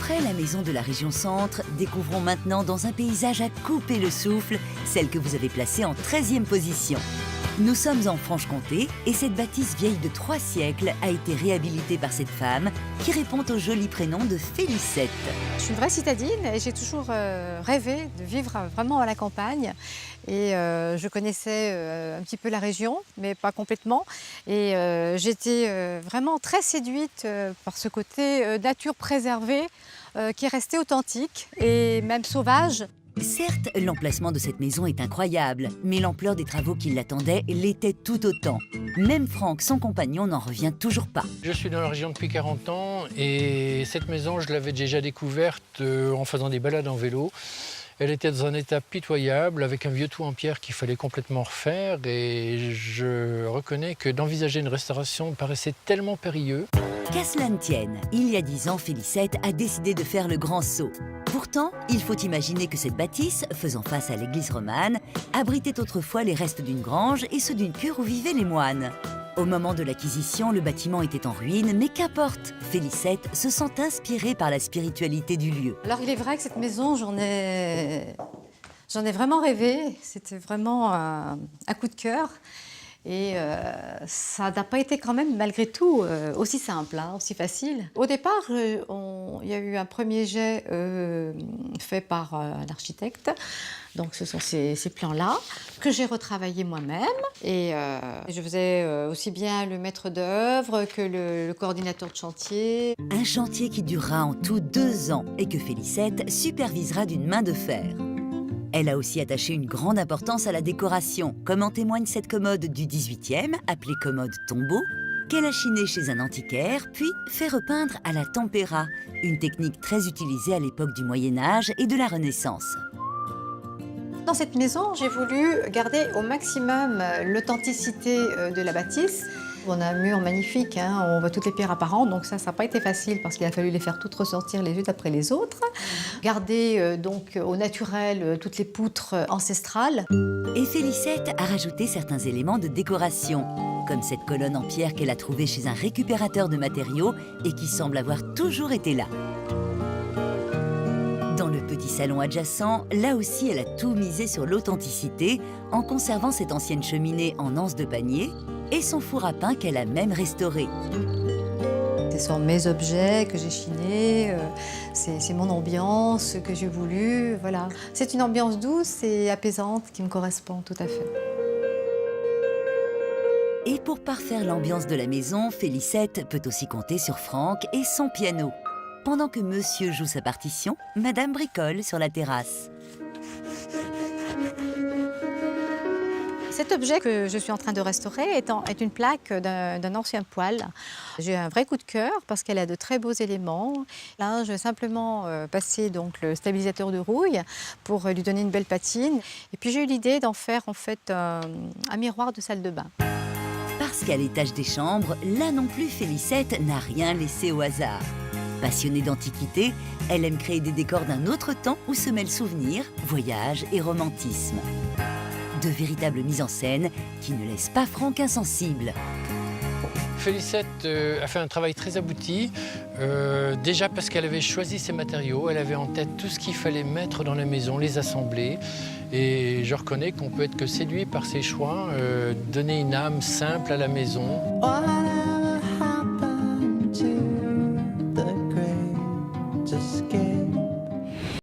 Après la maison de la région centre, découvrons maintenant dans un paysage à couper le souffle, celle que vous avez placée en 13e position. Nous sommes en Franche-Comté et cette bâtisse vieille de 3 siècles a été réhabilitée par cette femme qui répond au joli prénom de Félicette. Je suis une vraie citadine et j'ai toujours rêvé de vivre vraiment à la campagne. Et je connaissais un petit peu la région, mais pas complètement. Et j'étais vraiment très séduite par ce côté nature préservée qui est resté authentique et même sauvage. Certes, l'emplacement de cette maison est incroyable, mais l'ampleur des travaux qui l'attendaient l'était tout autant. Même Franck, son compagnon, n'en revient toujours pas. Je suis dans la région depuis 40 ans et cette maison, je l'avais déjà découverte en faisant des balades en vélo. Elle était dans un état pitoyable, avec un vieux toit en pierre qu'il fallait complètement refaire. Et je reconnais que d'envisager une restauration me paraissait tellement périlleux. Qu'à cela ne tienne, il y a 10 ans, Félicette a décidé de faire le grand saut. Pourtant, il faut imaginer que cette bâtisse, faisant face à l'église romane, abritait autrefois les restes d'une grange et ceux d'une cure où vivaient les moines. Au moment de l'acquisition, le bâtiment était en ruine, mais qu'importe, Félicette se sent inspirée par la spiritualité du lieu. Alors il est vrai que cette maison, j'en ai vraiment rêvé. C'était vraiment un coup de cœur. Et ça n'a pas été quand même, malgré tout, aussi simple, hein, aussi facile. Au départ, il y a eu un premier jet fait par un architecte. Donc ce sont ces plans-là que j'ai retravaillés moi-même. Et je faisais aussi bien le maître d'œuvre que le coordinateur de chantier. Un chantier qui durera en tout 2 ans et que Félicette supervisera d'une main de fer. Elle a aussi attaché une grande importance à la décoration, comme en témoigne cette commode du 18e, appelée commode tombeau, qu'elle a chinée chez un antiquaire, puis fait repeindre à la tempéra, une technique très utilisée à l'époque du Moyen-Âge et de la Renaissance. Dans cette maison, j'ai voulu garder au maximum l'authenticité de la bâtisse. On a un mur magnifique, hein, on voit toutes les pierres apparentes, donc ça n'a pas été facile parce qu'il a fallu les faire toutes ressortir les unes après les autres. Garder donc au naturel toutes les poutres ancestrales. Et Félicette a rajouté certains éléments de décoration, comme cette colonne en pierre qu'elle a trouvée chez un récupérateur de matériaux et qui semble avoir toujours été là. Dans le petit salon adjacent, là aussi elle a tout misé sur l'authenticité en conservant cette ancienne cheminée en anse de panier et son four à pain qu'elle a même restauré. Ce sont mes objets que j'ai chinés, c'est mon ambiance que j'ai voulu, voilà. C'est une ambiance douce et apaisante qui me correspond tout à fait. Et pour parfaire l'ambiance de la maison, Félicette peut aussi compter sur Franck et son piano. Pendant que monsieur joue sa partition, madame bricole sur la terrasse. Cet objet que je suis en train de restaurer est une plaque d'un ancien poêle. J'ai eu un vrai coup de cœur parce qu'elle a de très beaux éléments. Là, je vais simplement passer donc, le stabilisateur de rouille pour lui donner une belle patine. Et puis j'ai eu l'idée d'en faire en fait un miroir de salle de bain. Parce qu'à l'étage des chambres, là non plus Félicette n'a rien laissé au hasard. Passionnée d'antiquité, elle aime créer des décors d'un autre temps où se mêlent souvenirs, voyages et romantisme. De véritables mises en scène qui ne laissent pas Franck insensible. Félicette a fait un travail très abouti, déjà parce qu'elle avait choisi ses matériaux, elle avait en tête tout ce qu'il fallait mettre dans la maison, les assembler. Et je reconnais qu'on peut être que séduit par ses choix, donner une âme simple à la maison. Whatever happened to the great escape?